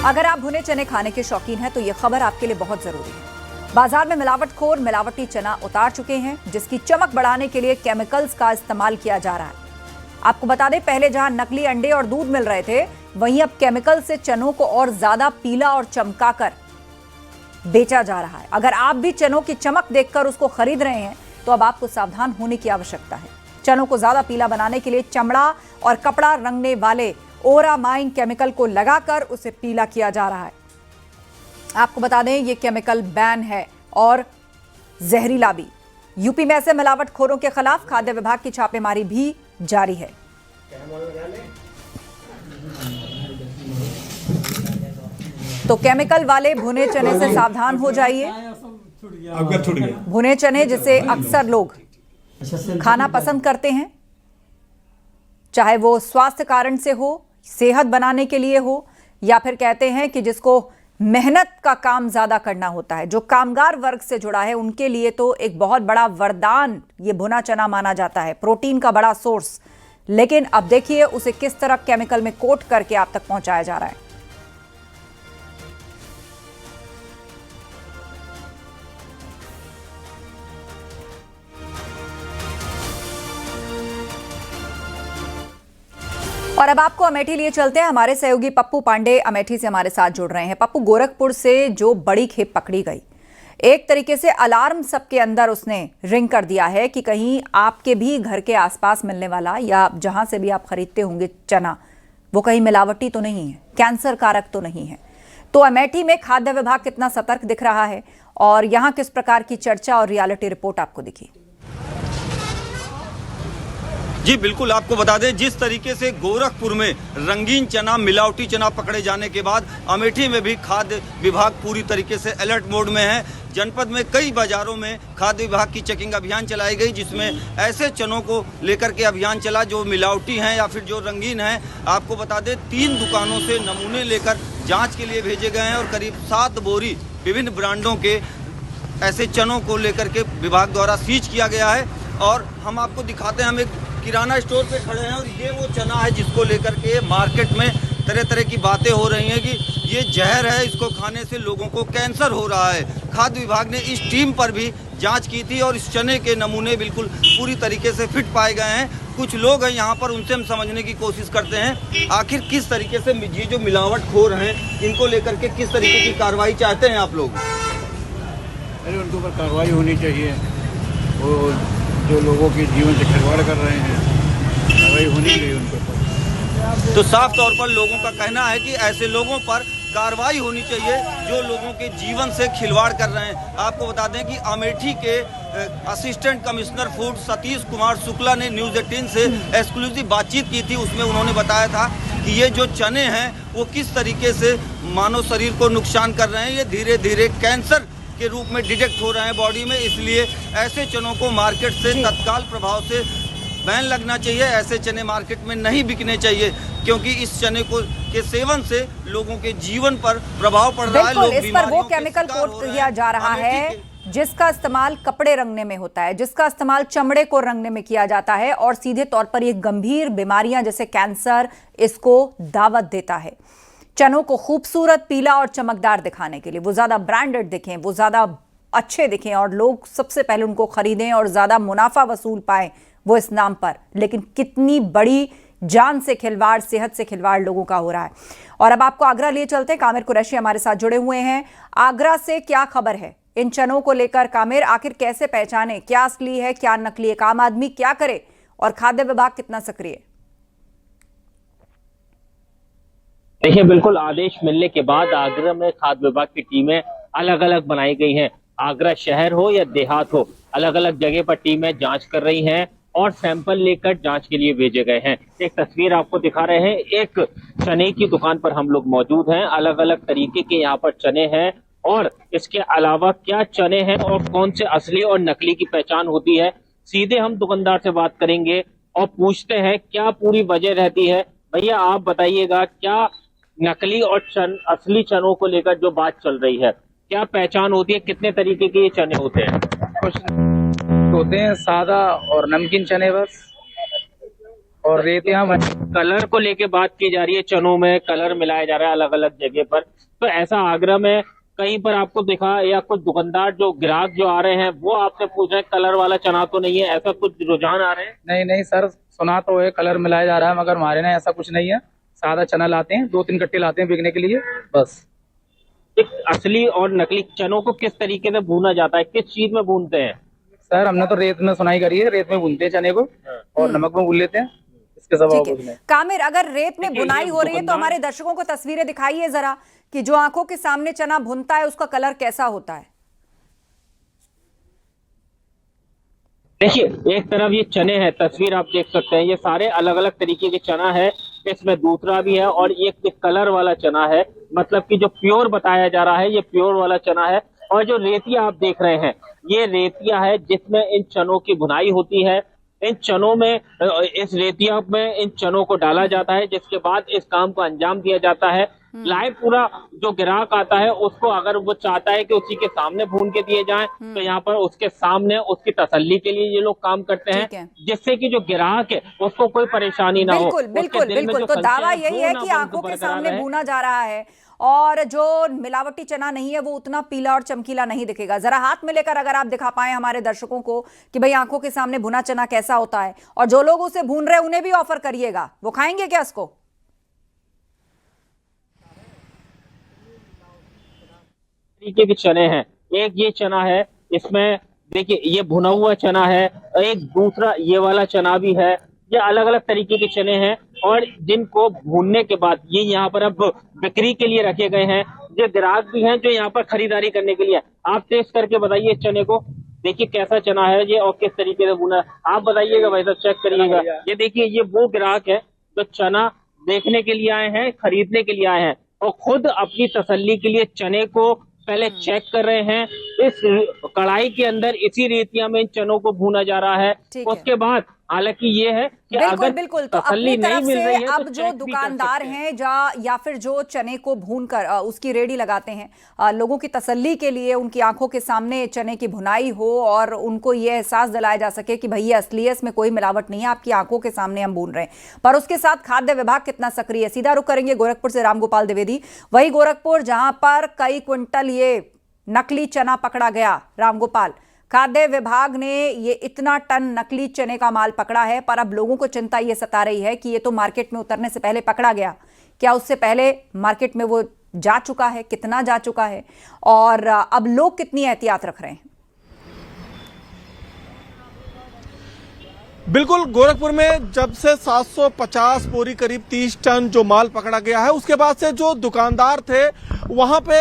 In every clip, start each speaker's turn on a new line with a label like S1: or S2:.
S1: अगर आप भुने चने खाने के शौकीन हैं तो ये खबर आपके लिए बहुत जरूरी है। बाजार में मिलावटखोर मिलावटी चना उतार चुके हैं, जिसकी चमक बढ़ाने के लिए केमिकल्स का इस्तेमाल किया जा रहा है। आपको बता दें, पहले जहां नकली अंडे और दूध मिल रहे थे, वहीं अब केमिकल से चनों को और ज्यादा पीला और चमकाकर बेचा जा रहा है। अगर आप भी चनों की चमक देखकर उसको खरीद रहे हैं तो अब आपको सावधान होने की आवश्यकता है। चनों को ज्यादा पीला बनाने के लिए चमड़ा और कपड़ा रंगने वाले ओरामाइन केमिकल को लगाकर उसे पीला किया जा रहा है। आपको बता दें, यह केमिकल बैन है और जहरीला भी। यूपी में ऐसे मिलावटखोरों के खिलाफ खाद्य विभाग की छापेमारी भी जारी है। तो केमिकल वाले भुने चने से सावधान हो जाइए। भुने चने जिसे अक्सर लोग खाना पसंद करते हैं, चाहे वो स्वास्थ्य कारण से हो, सेहत बनाने के लिए हो, या फिर कहते हैं कि जिसको मेहनत का काम ज्यादा करना होता है, जो कामगार वर्ग से जुड़ा है, उनके लिए तो एक बहुत बड़ा वरदान ये भुना चना माना जाता है, प्रोटीन का बड़ा सोर्स। लेकिन अब देखिए उसे किस तरह केमिकल में कोट करके आप तक पहुंचाया जा रहा है। और अब आपको अमेठी लिए चलते हैं। हमारे सहयोगी पप्पू पांडे अमेठी से हमारे साथ जुड़ रहे हैं। पप्पू, गोरखपुर से जो बड़ी खेप पकड़ी गई, एक तरीके से अलार्म सबके अंदर उसने रिंग कर दिया है कि कहीं आपके भी घर के आसपास मिलने वाला या जहां से भी आप खरीदते होंगे चना, वो कहीं मिलावटी तो नहीं है, कैंसर कारक तो नहीं है। तो अमेठी में खाद्य विभाग कितना सतर्क दिख रहा है और यहां किस प्रकार की चर्चा और रियलिटी रिपोर्ट आपको दिखी?
S2: जी बिल्कुल, आपको बता दें, जिस तरीके से गोरखपुर में रंगीन चना, मिलावटी चना पकड़े जाने के बाद अमेठी में भी खाद्य विभाग पूरी तरीके से अलर्ट मोड में है। जनपद में कई बाजारों में खाद्य विभाग की चेकिंग अभियान चलाई गई, जिसमें ऐसे चनों को लेकर के अभियान चला जो मिलावटी हैं या फिर जो रंगीन हैं। आपको बता दें, 3 दुकानों से नमूने लेकर जाँच के लिए भेजे गए हैं और करीब 7 बोरी विभिन्न ब्रांडों के ऐसे चनों को लेकर के विभाग द्वारा सीज किया गया है। और हम आपको दिखाते हैं, हम एक किराना स्टोर पे खड़े हैं और ये वो चना है जिसको लेकर के मार्केट में तरह तरह की बातें हो रही हैं कि ये जहर है, इसको खाने से लोगों को कैंसर हो रहा है। खाद्य विभाग ने इस टीम पर भी जांच की थी और इस चने के नमूने बिल्कुल पूरी तरीके से फिट पाए गए हैं। कुछ लोग हैं यहाँ पर, उनसे हम समझने की कोशिश करते हैं आखिर किस तरीके से ये जो मिलावटखोर हैं इनको लेकर के किस तरीके की कार्रवाई चाहते हैं आप लोग?
S3: अरे उनके ऊपर कार्रवाई होनी चाहिए, वो जो लोगों के जीवन से खिलवाड़ कर रहे हैं, कार्रवाई होनी चाहिए उनके ऊपर।
S2: तो साफ तौर पर लोगों का कहना है कि ऐसे लोगों पर कार्रवाई होनी चाहिए जो लोगों के जीवन से खिलवाड़ कर रहे हैं। आपको बता दें कि अमेठी के assistant commissioner food Satish Kumar Shukla ने न्यूज़ 18 से एक्सक्लूसिव बातचीत की थी। उसमें उन्होंने बताया था कि ये जो चने हैं वो किस तरीके से मानव शरीर को नुकसान कर रहे हैं। ये धीरे धीरे कैंसर के रूप में डिटेक्ट हो रहे हैं बॉडी में, इसलिए ऐसे चनों को मार्केट से तत्काल प्रभाव से बैन लगना चाहिए। ऐसे चने मार्केट में नहीं बिकने चाहिए, क्योंकि इस चने को के सेवन से लोगों के जीवन पर प्रभाव पड़ रहा है। लोग
S1: इस पर वो केमिकल कोट किया जा रहा है जिसका इस्तेमाल कपड़े रंगने में होता है, जिसका इस्तेमाल चमड़े को रंगने में किया जाता है और सीधे तौर पर ये गंभीर बीमारियां जैसे कैंसर इसको दावत देता है। चनों को खूबसूरत, पीला और चमकदार दिखाने के लिए, वो ज्यादा ब्रांडेड दिखें, वो ज्यादा अच्छे दिखें और लोग सबसे पहले उनको खरीदें और ज्यादा मुनाफा वसूल पाएं, वो इस नाम पर। लेकिन कितनी बड़ी जान से खिलवाड़, सेहत से खिलवाड़ लोगों का हो रहा है। और अब आपको आगरा लिए चलते हैं। कामिर कुरैशी हमारे साथ जुड़े हुए हैं। आगरा से क्या खबर है इन चनों को लेकर? कामिर, आखिर कैसे पहचाने क्या असली है क्या नकली है? आम आदमी क्या करे और खाद्य विभाग कितना सक्रिय?
S4: देखिए, बिल्कुल आदेश मिलने के बाद आगरा में खाद्य विभाग की टीमें अलग अलग बनाई गई हैं। आगरा शहर हो या देहात हो, अलग अलग जगह पर टीमें जांच कर रही हैं और सैंपल लेकर जांच के लिए भेजे गए हैं। एक तस्वीर आपको दिखा रहे हैं, एक चने की दुकान पर हम लोग मौजूद हैं। अलग अलग तरीके के यहाँ पर चने हैं और इसके अलावा क्या चने हैं और कौन से असली और नकली की पहचान होती है, सीधे हम दुकानदार से बात करेंगे और पूछते हैं क्या पूरी वजह रहती है। भैया आप बताइएगा, क्या नकली और असली चनों को लेकर जो बात चल रही है, क्या पहचान होती है? कितने तरीके के ये चने होते हैं?
S5: कुछ होते हैं सादा और नमकीन चने बस, और रेत यहाँ
S4: कलर को लेके बात की जा रही है, चनों में कलर मिलाया जा रहा है अलग अलग जगह पर। तो ऐसा आगरा में कहीं पर आपको दिखा या कुछ दुकानदार जो ग्राहक जो आ रहे हैं वो आपसे पूछ रहे हैं कलर वाला चना तो नहीं है, ऐसा कुछ रुझान आ रहे हैं?
S5: नहीं नहीं सर, सुना तो है कलर मिलाया जा रहा है, मगर हमारे यहाँ ऐसा कुछ नहीं है। सादा चना लाते हैं, 2-3 कट्टे लाते हैं बिकने के लिए बस।
S4: एक असली और नकली चनों को किस तरीके से भूना जाता है, किस चीज में भूनते हैं?
S5: सर हमने तो रेत में सुनाई करी है, रेत में भूनते हैं चने को और नमक में भून लेते हैं, इसके सब और
S1: ठीक
S5: कुछ नहीं।
S1: है कामिर, अगर रेत में
S4: देखिए,
S1: बुनाई
S4: ये
S1: हो रही है तो
S4: दुकानदार-
S1: हमारे दर्शकों को तस्वीरें दिखाइए जरा कि जो आंखों के सामने चना भुनता है उसका कलर कैसा होता है।
S4: देखिए एक तरफ ये चने हैं, तस्वीर आप देख सकते हैं, ये सारे अलग अलग तरीके के चना है, इसमें दूसरा भी है और एक कलर वाला चना है, मतलब कि जो प्योर बताया जा रहा है ये प्योर वाला चना है। और जो रेतिया आप देख रहे हैं ये रेतिया है जिसमें इन चनों की भुनाई होती है। इन चनों में, इस रेतिया में इन चनों को डाला जाता है, जिसके बाद इस काम को अंजाम दिया जाता है। लाइव पूरा जो ग्राहक आता है उसको अगर वो चाहता है कि उसी के सामने भून के दिए जाएं तो यहाँ पर उसके सामने उसकी तसल्ली के लिए ये लोग काम करते
S1: ठीक है।
S4: हैं, जिससे कि जो ग्राहक है उसको कोई परेशानी ना हो।
S1: बिल्कुल
S4: उसके
S1: बिल्कुल
S4: दिल में
S1: बिल्कुल,
S4: जो
S1: तो
S4: संशय
S1: दावा
S4: है,
S1: यही
S4: वो
S1: है
S4: ना
S1: कि
S4: बन
S1: आंखों के
S4: बरकरार
S1: सामने
S4: रहे।
S1: भुना जा रहा है और जो मिलावटी चना नहीं है वो उतना पीला और चमकीला नहीं दिखेगा। जरा हाथ में लेकर अगर आप दिखा पाए हमारे दर्शकों को कि भाई आंखों के सामने भुना चना कैसा होता है, और जो लोग उसे भून रहे हैं उन्हें भी ऑफर करिएगा, वो खाएंगे क्या इसको?
S4: तरीके के चने हैं, एक ये चना है, इसमें देखिए ये भुना हुआ चना है, एक दूसरा ये वाला चना भी है। ये अलग अलग तरीके के चने हैं और जिनको भूनने के बाद ये यहाँ पर अब बिक्री के लिए रखे गए हैं। ये ग्राहक भी हैं जो यहाँ पर खरीदारी करने के लिए। आप टेस्ट करके बताइए इस चने को, देखिए कैसा चना है ये और किस तरीके से भुना है, आप बताइएगा भाई साहब, चेक करिएगा। ये देखिए ये वो ग्राहक है जो चना देखने के लिए आए हैं, खरीदने के लिए आए हैं और खुद अपनी तसल्ली के लिए चने को पहले चेक कर रहे हैं। इस कढ़ाई के अंदर इसी रेतिया में इन चनों को भूना जा रहा है।
S1: ठीक है।
S4: उसके बाद हालांकि ये है कि
S1: बिल्कुल
S4: अगर
S1: बिल्कुल, तो
S4: तसल्ली
S1: अपनी
S4: नहीं
S1: तरफ
S4: मिल
S1: से
S4: रही है
S1: अब
S4: तो
S1: जो
S4: चेक भी कर
S1: दुकानदार
S4: सकते हैं।
S1: हैं या फिर जो चने को भून कर उसकी रेडी लगाते हैं, लोगों की तसल्ली के लिए उनकी आंखों के सामने चने की भुनाई हो और उनको ये एहसास दिलाया जा सके कि भैया असली है, इसमें कोई मिलावट नहीं है, आपकी आंखों के सामने हम भून रहे हैं। पर उसके साथ खाद्य विभाग कितना सक्रिय है, सीधा रुख करेंगे गोरखपुर से रामगोपाल द्विवेदी। वही गोरखपुर जहां पर कई क्विंटल ये नकली चना पकड़ा गया। रामगोपाल, खाद्य विभाग ने ये इतना टन नकली चने का माल पकड़ा है, पर अब लोगों को चिंता ये सता रही है कि ये तो मार्केट में उतरने से पहले पकड़ा गया, क्या उससे पहले मार्केट में वो जा चुका है, कितना जा चुका है और अब लोग कितनी एहतियात रख रहे हैं?
S6: बिल्कुल, गोरखपुर में जब से 750 बोरी करीब 30 टन जो माल पकड़ा गया है, उसके बाद से जो दुकानदार थे वहां पे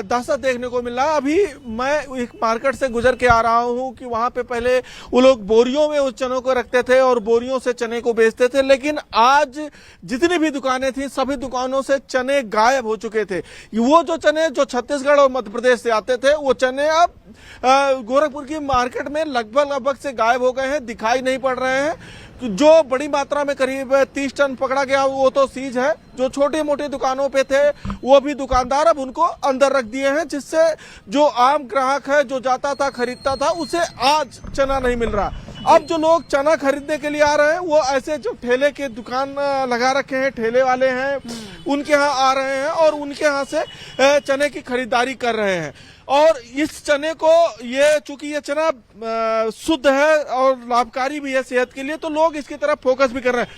S6: दहशत देखने को मिल रहा है। अभी मैं एक मार्केट से गुजर के आ रहा हूं कि वहां पे पहले वो लोग बोरियों में उस चनों को रखते थे और बोरियों से चने को बेचते थे, लेकिन आज जितनी भी दुकानें थी सभी दुकानों से चने गायब हो चुके थे। वो जो चने जो छत्तीसगढ़ और मध्य प्रदेश से आते थे वो चने अब गोरखपुर की मार्केट में लगभग से गायब हो गए हैं, दिखाई नहीं पड़ रहे हैं। जो बड़ी मात्रा में करीब 30 टन पकड़ा गया वो तो सीज है, जो छोटी मोटी दुकानों पे थे वो भी दुकानदार अब उनको अंदर रख दिए हैं, जिससे जो आम ग्राहक है जो जाता था खरीदता था उसे आज चना नहीं मिल रहा। अब जो लोग चना खरीदने के लिए आ रहे हैं वो ऐसे जो ठेले के दुकान लगा रखे हैं, ठेले वाले हैं, उनके यहाँ आ रहे हैं और उनके यहाँ से चने की खरीदारी कर रहे हैं। और इस चने को चूंकि ये चना शुद्ध है और लाभकारी भी है सेहत के लिए, तो लोग इसकी तरफ फोकस भी कर रहे हैं।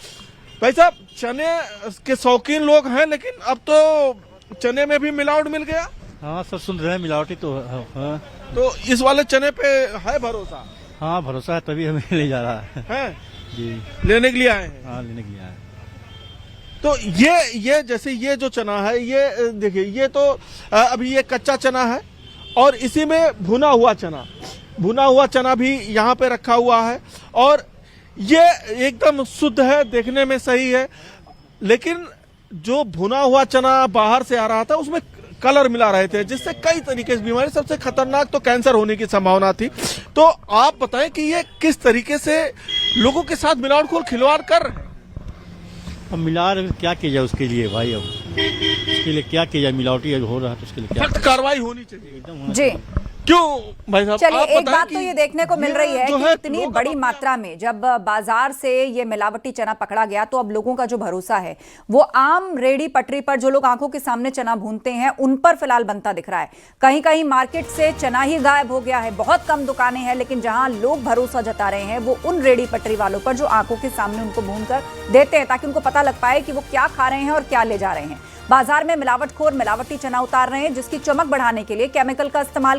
S6: भाई साहब, चने के शौकीन लोग हैं, लेकिन अब तो चने में भी मिलावट मिल गया।
S7: हाँ सर, सुन रहे हैं मिलावटी तो हाँ।
S6: तो इस वाले चने पे है भरोसा?
S7: हाँ भरोसा है, तभी हमें ले जा रहा है जी,
S6: लेने के लिए आए हैं।
S7: हाँ लेने के लिए आए।
S6: तो ये जैसे ये जो चना है, ये देखिए, ये तो अभी ये कच्चा चना है और इसी में भुना हुआ चना भी यहाँ पे रखा हुआ है और ये एकदम शुद्ध है, देखने में सही है, लेकिन जो भुना हुआ चना बाहर से आ रहा था उसमें कलर मिला रहे थे, जिससे कई तरीके की बीमारी, सबसे खतरनाक तो कैंसर होने की संभावना थी। तो आप बताएं कि ये किस तरीके से लोगों के साथ मिलावटखोर खिलवाड़ कर रहे हैं?
S7: अब मिला क्या किया जाए उसके लिए भाई, अब उसके लिए क्या किया जाए, मिलावटी हो रहा है तो उसके लिए क्या
S6: सख्त कार्रवाई होनी चाहिए।
S7: एकदम होना
S1: जी,
S7: चाहिए।
S6: क्यों भाई साहब?
S1: चलिए,
S6: आप
S1: एक
S6: बताएं
S1: बात
S6: कि
S1: तो ये देखने को मिल रही है
S6: जो
S1: कि इतनी
S6: लोग
S1: बड़ी
S6: अब-
S1: मात्रा में जब बाजार से ये मिलावटी चना पकड़ा गया तो अब लोगों का जो भरोसा है वो आम रेडी पटरी पर जो लोग आंखों के सामने चना भूनते हैं उन पर फिलहाल बनता दिख रहा है। कहीं कहीं मार्केट से चना ही गायब हो गया है। बहुत कम दुकानें हैं, लेकिन जहां लोग भरोसा जता रहे हैं वो उन रेडी पटरी वालों पर जो आंखों के सामने उनको भून कर देते हैं, ताकि उनको पता लग पाए कि वो क्या खा रहे हैं और क्या ले जा रहे हैं। बाजार में मिलावटखोर मिलावटी चना उतार रहे हैं, जिसकी चमक बढ़ाने के लिए केमिकल का इस्तेमाल